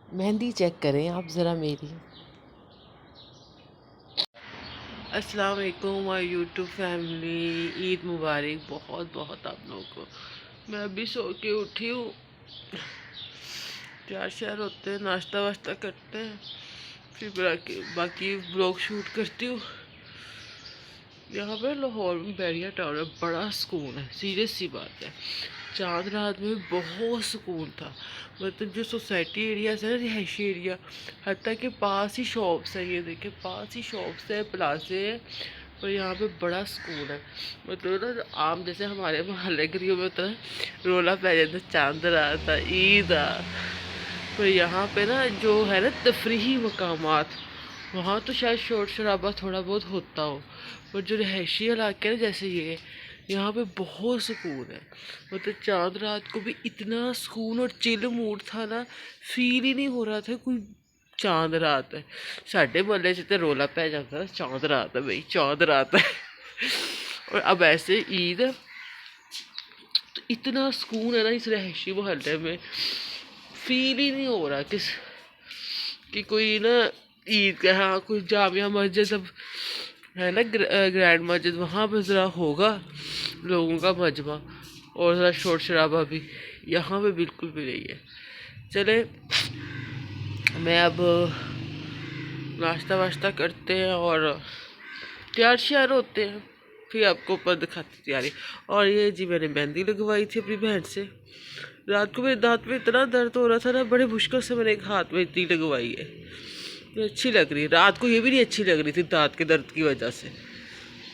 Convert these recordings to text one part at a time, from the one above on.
Mehndi check करें आप ज़रा मेरी। अस्सलाम वालेकुम माय यूट्यूब फैमिली, ईद मुबारक बहुत बहुत आप लोगों को। मैं अभी सो के उठी हूँ, तैयार श्यार होते हैं, नाश्ता वाश्ता करते हैं, फिर बाकी ब्लॉग शूट करती हूँ। यहाँ पे लाहौर में बैरिया टावर है, बड़ा सुकून है, सीरियस सी बात है। चांद रात में बहुत सुकून था। मतलब जो सोसाइटी एरियाज है ना, रिहायशी एरिया, हत्ता के पास ही शॉप्स है, ये देखे पास ही शॉप्स है, प्लाजे है, पर यहाँ पे बड़ा सुकून है। मतलब ना आम जैसे हमारे मोहल्ले गलियों में होता है रोला पै जाता, चांद रात आ, ईद आ, पर यहाँ पे ना जो है ना तफरीही मकामात, वहाँ तो शायद शोर शराबा थोड़ा बहुत होता हो, पर जो रिहायशी इलाके हैं जैसे ये, यहाँ पे बहुत सुकून है। मतलब चांद रात को भी इतना सुकून और चिल मूड था ना, फील ही नहीं हो रहा था कोई चांद रात है। साढ़े मोहल्ले से तो रोला पै जाता है चांद रात है भाई, चांद रात है। और अब ऐसे ईद है तो इतना सुकून है ना इस रिहायशी मोहल्ले में, फील ही नहीं हो रहा कि कोई ना ईद का, हाँ कोई जामिया मस्जिद अब है ना, ग्रैंड मस्जिद, वहाँ पर ज़रा होगा लोगों का मजमा और ज़रा शोर शराबा भी, यहाँ पे बिल्कुल भी नहीं है। चले मैं अब नाश्ता वाश्ता करते हैं और तैयार श्यार होते हैं, फिर आपको ऊपर दिखाती तैयारी। और ये जी मैंने मेहंदी लगवाई थी अपनी बहन से। रात को मेरे दांत में इतना दर्द हो रहा था ना, बड़े मुश्किल से मैंने एक हाथ में इतनी लगवाई है। ये अच्छी लग रही है, रात को ये भी नहीं अच्छी लग रही थी दांत के दर्द की वजह से।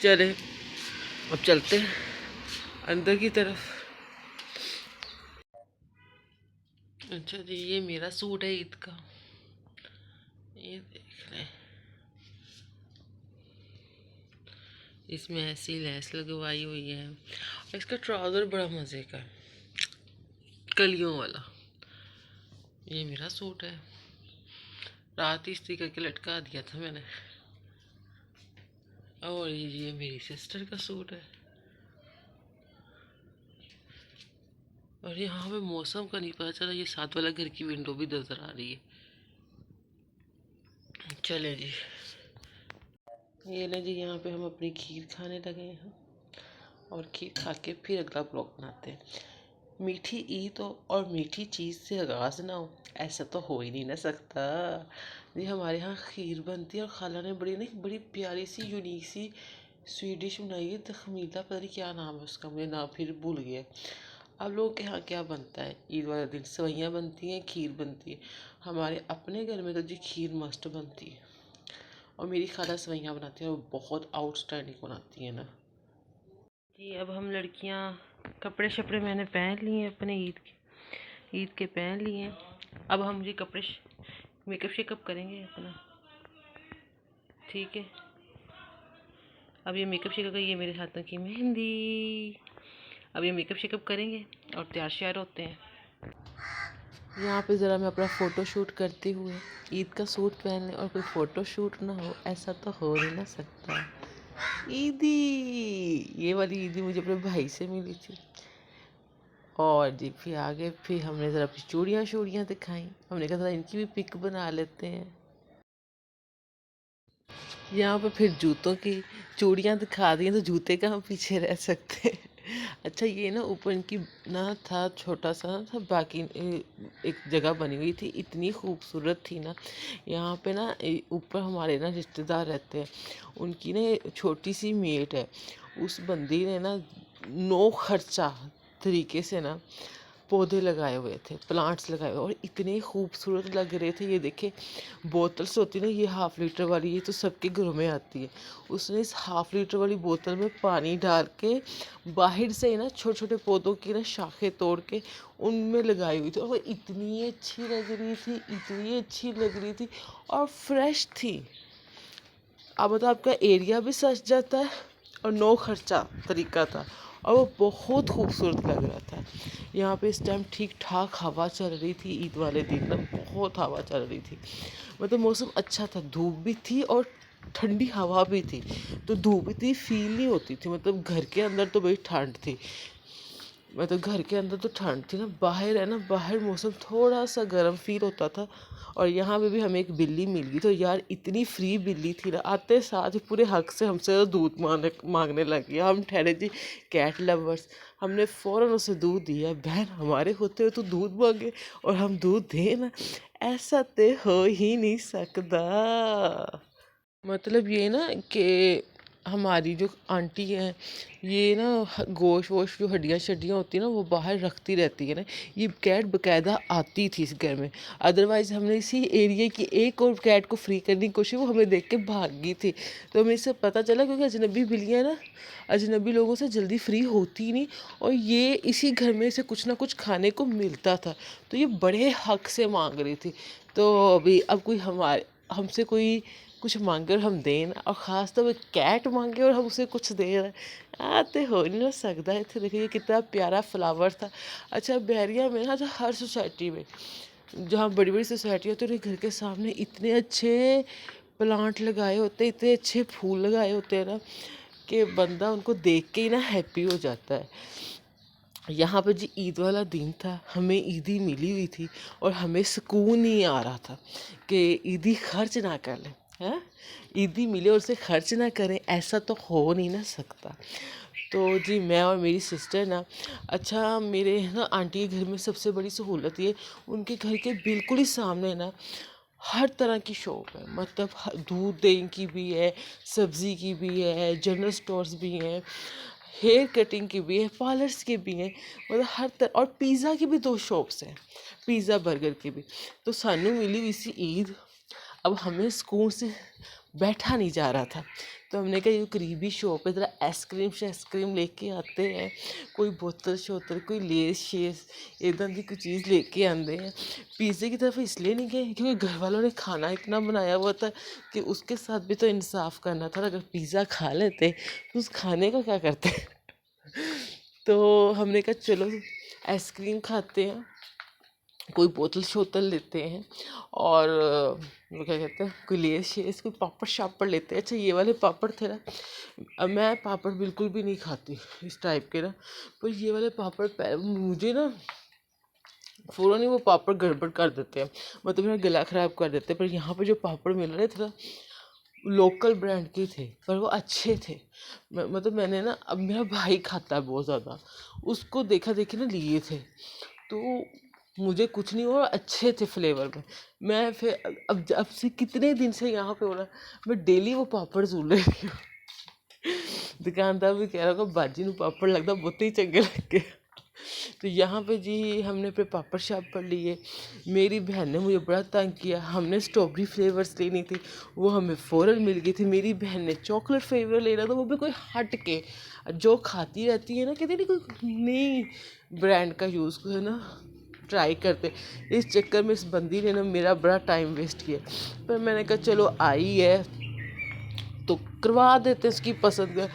चले अब चलते हैं अंदर की तरफ। अच्छा जी, ये मेरा सूट है ईद का, ये देख रहे हैं, इसमें ऐसी लैस लगवाई हुई है और इसका ट्राउज़र बड़ा मज़े का है, कलियों वाला। ये मेरा सूट है, रात ही इस्त्री करके लटका दिया था मैंने। और ये मेरी सिस्टर का सूट है। और यहाँ पे मौसम का नहीं पता चला, ये साथ वाला घर की विंडो भी नज़र आ रही है। चले जी, ये ले जी, यहाँ पे हम अपनी खीर खाने लगे हैं और खीर खा के फिर अगला ब्लॉग बनाते हैं। मीठी ईद हो और मीठी चीज़ से आगाज़ ना हो, ऐसा तो हो ही नहीं ना सकता जी। हमारे यहाँ खीर बनती है और खाला ने बड़ी प्यारी सी यूनिक सी स्वीट डिश बनाई है, तखमीला, पता नहीं क्या नाम है उसका, मुझे नाम फिर भूल गया। आप लोगों के यहाँ क्या बनता है ईद वाले दिन? सेवइयाँ बनती हैं, खीर बनती है। हमारे अपने घर में तो जी खीर मस्ट बनती है, और मेरी खाला सेवइयाँ बनाती है और बहुत आउटस्टैंडिंग बनाती है ना जी। अब हम लड़कियाँ कपड़े शपड़े मैंने पहन लिए हैं अपने ईद के पहन लिए हैं। अब हम मुझे मेकअप शेकअप करेंगे अपना, ठीक है। अब ये मेकअप शेकअप का, ये मेरे हाथों की मेहंदी, अब ये मेकअप शेकअप करेंगे और तैयार श्यार होते हैं। यहाँ पे ज़रा मैं अपना फ़ोटो शूट करते हुए, ईद का सूट पहन लें और कोई फ़ोटो शूट ना हो, ऐसा तो हो नहीं ना सकता। ईदी, ये वाली ईदी मुझे अपने भाई से मिली थी। और जी फिर आगे फिर हमने ज़रा अपनी चूड़ियाँ दिखाई, हमने कहा था इनकी भी पिक बना लेते हैं। यहाँ पे फिर जूतों की चूड़ियाँ दिखा दी हैं, तो जूते कहाँ पीछे रह सकते हैं। अच्छा, ये ना ऊपर इनकी ना था, छोटा सा ना था, बाकी एक जगह बनी हुई थी, इतनी खूबसूरत थी ना। यहाँ पे ना ऊपर हमारे ना रिश्तेदार रहते हैं, उनकी ना छोटी सी मेट है, उस बंदी ने ना नो खर्चा तरीके से ना पौधे लगाए हुए थे, प्लांट्स लगाए हुए, और इतने खूबसूरत लग रहे थे। ये देखे बोतल्स होती है ना, ये 1/2 लीटर वाली, ये तो सबके घरों में आती है। उसने इस 1/2 लीटर वाली बोतल में पानी डाल के बाहर से ही ना छोटे छोटे पौधों की ना शाखें तोड़ के उनमें लगाई हुई थी, और वो इतनी अच्छी लग रही थी, इतनी अच्छी लग रही थी और फ्रेश थी। अब मतलब आपका एरिया भी सज जाता है और नो खर्चा तरीका था, और वो बहुत खूबसूरत लग रहा था। यहाँ पे इस टाइम ठीक ठाक हवा चल रही थी, ईद वाले दिन ना बहुत हवा चल रही थी। मतलब मौसम अच्छा था, धूप भी थी और ठंडी हवा भी थी, तो धूप इतनी फील नहीं होती थी। मतलब घर के अंदर तो बड़ी ठंड थी, मैं तो घर के अंदर तो ठंड थी ना, बाहर है ना, बाहर मौसम थोड़ा सा गर्म फील होता था। और यहाँ पे भी हमें एक बिल्ली मिल गई, तो यार इतनी फ्री बिल्ली थी ना, आते साथ ही पूरे हक से हमसे तो दूध मांगने लगी। हम ठहरे जी कैट लवर्स, हमने फ़ौरन उसे दूध दिया। बहन हमारे होते हुए तो दूध मांगे और हम दूध दें ना, ऐसा तो हो ही नहीं सकता। मतलब ये ना कि हमारी जो आंटी हैं, ये ना गोश्त वोश्त जो हड्डियाँ शड्डियाँ होती हैं ना, वो बाहर रखती रहती है ना। ये कैट बकायदा आती थी इस घर में, अदरवाइज़ हमने इसी एरिया की एक और कैट को फ्री करने की कोशिश, वो हमें देख के भाग गई थी। तो हमें इससे पता चला, क्योंकि अजनबी बिल्लियाँ ना अजनबी लोगों से जल्दी फ्री होती नहीं, और ये इसी घर में से कुछ ना कुछ खाने को मिलता था, तो ये बड़े हक से मांग रही थी। तो अभी अब कोई हमारे हमसे कोई कुछ मांगे और हम दें ना, और ख़ास तौर पे कैट मांगे और हम उसे कुछ दे रहे हैं, तो हो नहीं ना सकता। इतने देखिए कितना प्यारा फ्लावर था। अच्छा बैरिया में ना, तो हर सोसाइटी में जहाँ बड़ी बड़ी सोसाइटी होती है, उनके घर के सामने इतने अच्छे प्लांट लगाए होते हैं, इतने अच्छे फूल लगाए होते हैं ना, कि बंदा उनको देख के ही ना हैप्पी हो जाता है। यहाँ पे जी ईद वाला दिन था, हमें ईदी मिली हुई थी, और हमें सुकून नहीं आ रहा था कि ईदी खर्च ना कर लें। हैं, ईदी मिले और उसे खर्च ना करें, ऐसा तो हो नहीं ना सकता। तो जी मैं और मेरी सिस्टर ना, अच्छा मेरे ना आंटी के घर में सबसे बड़ी सहूलत ये, उनके घर के बिल्कुल ही सामने ना हर तरह की शॉप है। मतलब दूध दही की भी है, सब्ज़ी की भी है, जनरल स्टोर्स भी हैं, हेयर कटिंग की भी है, पार्लर्स की भी हैं, मतलब हर तरह। और पिज़्ज़ा की भी 2 शॉप्स हैं, पिज़्ज़ा बर्गर की भी। तो सानू मिली हुई सी ईद, अब हमें सुकून से बैठा नहीं जा रहा था, तो हमने कहा ये करीबी शॉप है, ज़रा आइसक्रीम लेके आते हैं, कोई बोतल शोतल, कोई लेस शेस इदां की कोई चीज़ लेके आते हैं। पिज़्ज़े की तरफ इसलिए नहीं गए क्योंकि घर वालों ने खाना इतना बनाया हुआ था कि उसके साथ भी तो इंसाफ करना था। अगर पिज़्ज़ा खा लेते तो उस खाने का क्या करते। तो हमने कहा चलो आइसक्रीम खाते हैं, कोई बोतल शोतल लेते हैं, और वो क्या कहते हैं, कोई लेस शेस, कोई पापड़ शापड़ लेते हैं। अच्छा ये वाले पापड़ थे ना, अब मैं पापड़ बिल्कुल भी नहीं खाती इस टाइप के ना, पर ये वाले पापड़ मुझे ना फ़ौरन ही वो पापड़ गड़बड़ कर देते हैं, मतलब मेरा गला ख़राब कर देते हैं। पर यहाँ पे जो पापड़ मिल रहे थे ना, लोकल ब्रांड के थे, पर वो अच्छे थे। मतलब मैंने ना, अब मेरा भाई खाता है बहुत ज़्यादा, उसको देखा देखी ना लिए थे, तो मुझे कुछ नहीं हुआ, अच्छे थे फ्लेवर में। मैं फिर अब से कितने दिन से यहाँ पे हो रहा, मैं डेली वो पापड़ झूल रही हूँ। दुकानदार भी कह रहा होगा बाजी नू पापड़ लगता बहुत ही चंगे लगे। तो यहाँ पे जी हमने फिर पापड़ शापड़ लिए। मेरी बहन ने मुझे बड़ा तंग किया, हमने स्ट्रॉबेरी फ्लेवर्स लेनी थी, वो हमें फ़ौरन मिल गई थी। मेरी बहन ने चॉकलेट फ्लेवर लेना था, वो भी कोई हट के, जो खाती रहती है ना, कहती नहीं कोई नई ब्रांड का यूज़ है ना ट्राई करते। इस चक्कर में इस बंदी ने ना मेरा बड़ा टाइम वेस्ट किया। पर मैंने कहा चलो आई है तो करवा देते उसकी पसंद का।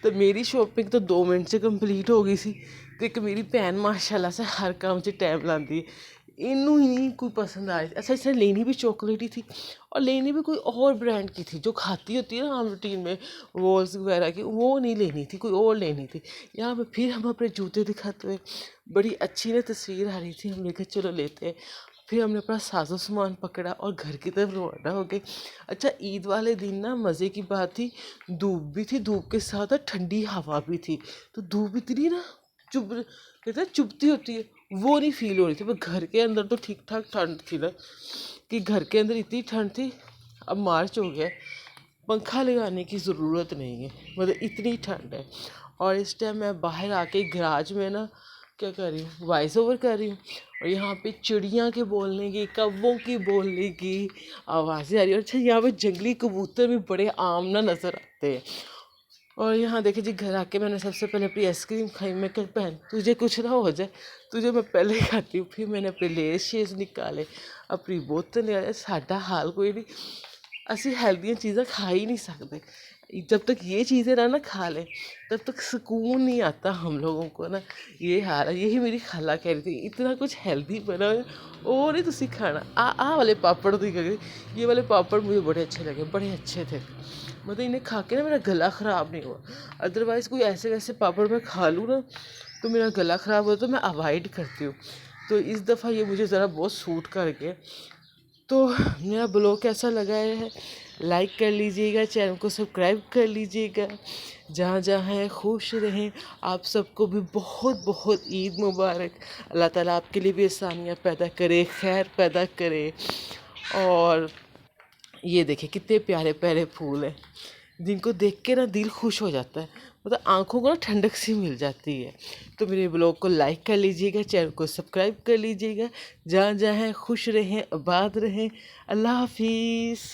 तो मेरी शॉपिंग तो 2 मिनट से कंप्लीट हो गई सी। तो एक मेरी भैन माशाल्लाह से हर काम 'ਚ टाइम लाती है, इनू ही नहीं कोई पसंद आ रही। अच्छा इसने लेनी भी चॉकलेट ही थी, और लेनी भी कोई और ब्रांड की थी, जो खाती होती है ना आम रूटीन में वॉल्स वगैरह की, वो नहीं लेनी थी, कोई और लेनी थी। यहाँ पे फिर हम अपने जूते दिखाते हुए, बड़ी अच्छी ना तस्वीर आ रही थी, हमने कहा चलो लेते हैं। फिर हमने अपना साजो सामान पकड़ा और घर की तरफ रवाना हो गए। अच्छा ईद वाले दिन ना मज़े की बात थी, धूप भी थी, धूप के साथ ना ठंडी हवा भी थी। तो धूप इतनी ना कहते हैं चुभती होती है, वो नहीं फील हो रही थी। पर घर के अंदर तो ठीक ठाक ठंड थी ना, कि घर के अंदर इतनी ठंड थी। अब मार्च हो गया, पंखा लगाने की ज़रूरत नहीं है, मतलब इतनी ठंड है। और इस टाइम मैं बाहर आके गैराज में ना क्या कर रही हूँ, वॉइस ओवर कर रही हूँ, और यहाँ पे चिड़िया के बोलने की, कौवों की बोलने की आवाज़ें आ रही है। अच्छा यहाँ पे जंगली कबूतर भी बड़े आम ना नज़र आते हैं। और यहाँ देखे जी घर आके मैंने सबसे पहले अपनी आइसक्रीम खाई। मैं कह बहन तुझे कुछ ना हो जाए, तुझे मैं पहले ही खाती हूँ। फिर मैंने अपने लेस शेस निकाले, अपनी बोतल निकाले। साडा हाल कोई नहीं, ਅਸੀਂ ਹੈਲਦੀਆਂ चीज़ें खा ही नहीं सकते। जब तक ये चीज़ें ना खा लें तब तक सुकून नहीं आता हम लोगों को ना। ये हाल है। यही मेरी खाला कह रही थी इतना कुछ हेल्दी बना है और नहीं तुसी खाना। आ वाले पापड़ तो ये वाले पापड़ मुझे बड़े अच्छे लगे, बड़े अच्छे थे। मतलब इन्हें खा के ना मेरा गला ख़राब नहीं हुआ। अदरवाइज़ कोई ऐसे वैसे पापड़ मैं खा लूँ ना तो मेरा गला ख़राब होता तो मैं अवॉइड करती हूँ। तो इस दफ़ा ये मुझे ज़रा बहुत सूट कर गया। तो मेरा ब्लॉग कैसा लगा है लाइक कर लीजिएगा, चैनल को सब्सक्राइब कर लीजिएगा। जहाँ जहाँ हैं खुश रहें। आप सबको भी बहुत बहुत ईद मुबारक। अल्लाह ताला आपके लिए भी आसानियाँ पैदा करे, खैर पैदा करे। और ये देखें कितने प्यारे प्यारे फूल हैं, जिनको देख के ना दिल खुश हो जाता है, मतलब आंखों को ना ठंडक सी मिल जाती है। तो मेरे ब्लॉग को लाइक कर लीजिएगा, चैनल को सब्सक्राइब कर लीजिएगा। जहाँ जहाँ हैं खुश रहें, आबाद रहें। अल्लाह हाफिज़।